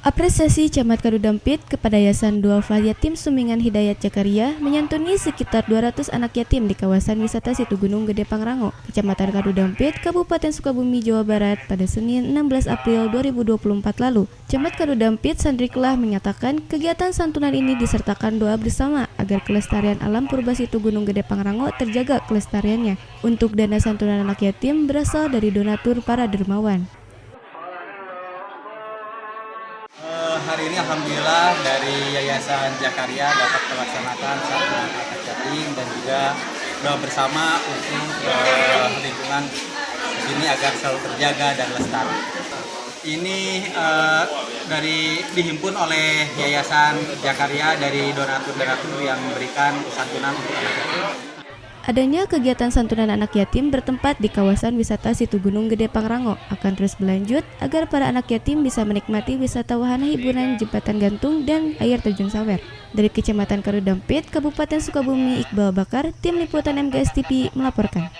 Apresiasi Camat Karudampit kepada Yayasan Duafa Yatim Sumbingan Hidayat Jakaria menyantuni sekitar 200 anak yatim di kawasan wisata Situ Gunung Gede Pangrango, Kecamatan Karudampit, Kabupaten Sukabumi, Jawa Barat pada Senin 16 April 2024 lalu. Camat Karudampit Sandriklah menyatakan kegiatan santunan ini disertakan doa bersama agar kelestarian alam purba Situ Gunung Gede Pangrango terjaga kelestariannya. Untuk dana santunan anak yatim berasal dari donatur para dermawan. Hari ini alhamdulillah dari Yayasan Jakaria dapat melaksanakan santunan anak yatim dan juga doa bersama untuk lingkungan di sini agar selalu terjaga dan lestari. Ini dihimpun oleh Yayasan Jakaria dari donatur-donatur yang memberikan santunan untuk anak yatim. Adanya kegiatan santunan anak yatim bertempat di kawasan wisata Situ Gunung Gede Pangrango akan terus berlanjut agar para anak yatim bisa menikmati wisata wahana hiburan jembatan gantung dan air terjun Sawer. Dari Kecamatan Karudampit, Kabupaten Sukabumi, Iqbal Bakar, Tim Liputan MGS TV melaporkan.